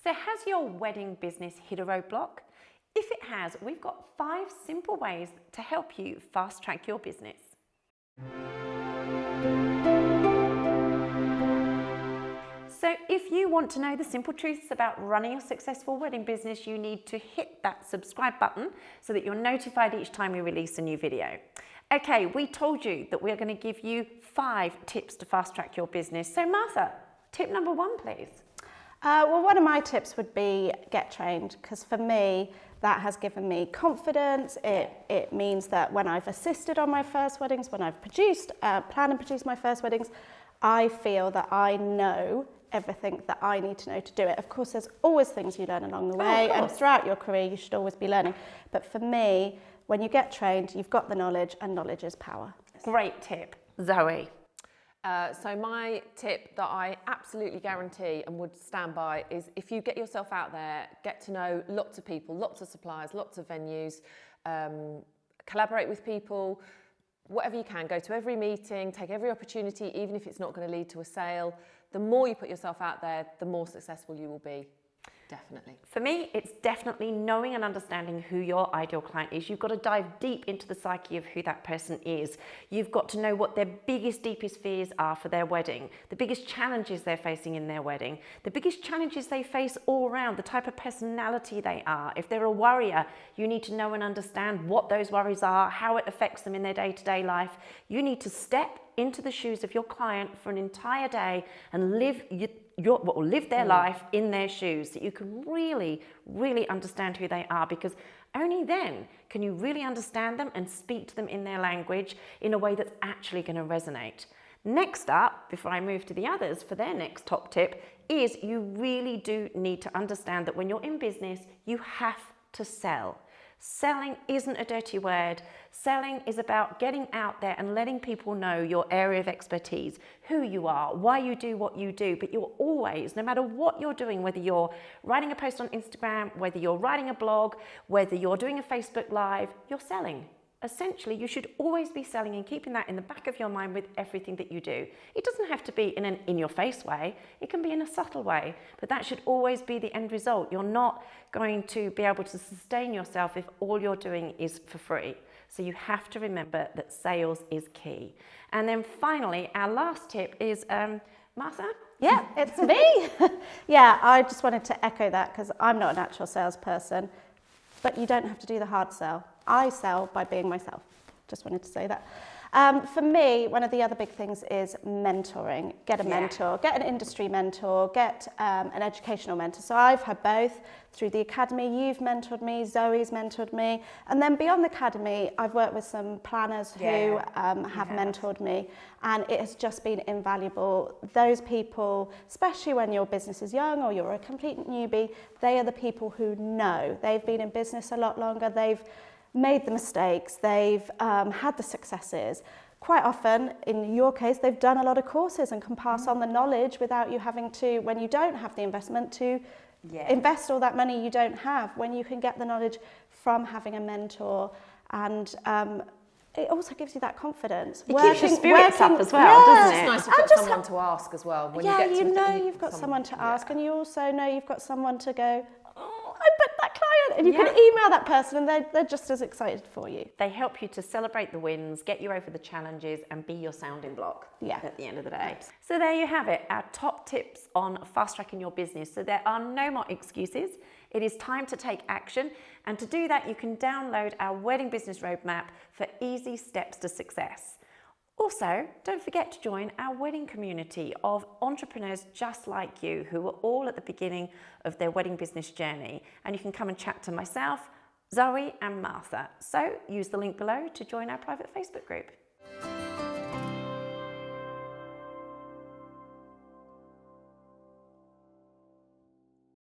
So has your wedding business hit a roadblock? If it has, we've got 5 simple ways to help you fast track your business. So if you want to know the simple truths about running a successful wedding business, you need to hit that subscribe button so that you're notified each time we release a new video. Okay, we told you that we're going to give you 5 tips to fast track your business. So Martha, tip number 1, please. Well, one of my tips would be get trained, because for me, that has given me confidence. It means that when I've assisted on my first weddings, when I've planned and produced my first weddings, I feel that I know everything that I need to know to do it. Of course, there's always things you learn along the way, and throughout your career, you should always be learning. But for me, when you get trained, you've got the knowledge, and knowledge is power. Great tip. Zoe? So my tip that I absolutely guarantee and would stand by is, if you get yourself out there, get to know lots of people, lots of suppliers, lots of venues, collaborate with people, whatever you can, go to every meeting, take every opportunity, even if it's not going to lead to a sale. The more you put yourself out there, the more successful you will be. Definitely. For me, it's definitely knowing and understanding who your ideal client is. You've got to dive deep into the psyche of who that person is. You've got to know what their biggest, deepest fears are for their wedding, the biggest challenges they're facing in their wedding, the biggest challenges they face all around, the type of personality they are. If they're a worrier, you need to know and understand what those worries are, how it affects them in their day-to-day life. You need to step into the shoes of your client for an entire day and live their life in their shoes, so you can really, really understand who they are, because only then can you really understand them and speak to them in their language in a way that's actually going to resonate. Next up, before I move to the others for their next top tip, is you really do need to understand that when you're in business, you have to sell. Selling isn't a dirty word. Selling is about getting out there and letting people know your area of expertise, who you are, why you do what you do. But you're always, no matter what you're doing, whether you're writing a post on Instagram, whether you're writing a blog, whether you're doing a Facebook Live, you're selling. Essentially, you should always be selling and keeping that in the back of your mind with everything that you do. It doesn't have to be in an in-your-face way. It can be in a subtle way, but that should always be the end result. You're not going to be able to sustain yourself if all you're doing is for free. So you have to remember that sales is key. And then finally, our last tip is, Martha? Yeah, it's me. Yeah, I just wanted to echo that, because I'm not a natural salesperson, but you don't have to do the hard sell. I sell by being myself. Just wanted to say that. For me, one of the other big things is mentoring. Get a mentor, get an industry mentor, get an educational mentor. So I've had both through the academy. You've mentored me, Zoe's mentored me. And then beyond the academy, I've worked with some planners who have mentored me. And it has just been invaluable. Those people, especially when your business is young or you're a complete newbie, they are the people who know. They've been in business a lot longer. They've made the mistakes, they've had the successes. Quite often, in your case, they've done a lot of courses and can pass on the knowledge without you having to, when you don't have the investment, to invest all that money you don't have, when you can get the knowledge from having a mentor. And it also gives you that confidence. It keeps your spirits up as well, doesn't it? It's nice to have someone to ask as well. When you know you've got someone to ask, and you also know you've got someone to go, I bet that client, and you can email that person, and they're just as excited for you. They help you to celebrate the wins, get you over the challenges, and be your sounding block at the end of the day. So there you have it, our top tips on fast-tracking your business. So there are no more excuses. It is time to take action, and to do that, you can download our Wedding Business Roadmap for easy steps to success. Also, don't forget to join our wedding community of entrepreneurs just like you, who are all at the beginning of their wedding business journey. And you can come and chat to myself, Zoe and Martha. So use the link below to join our private Facebook group.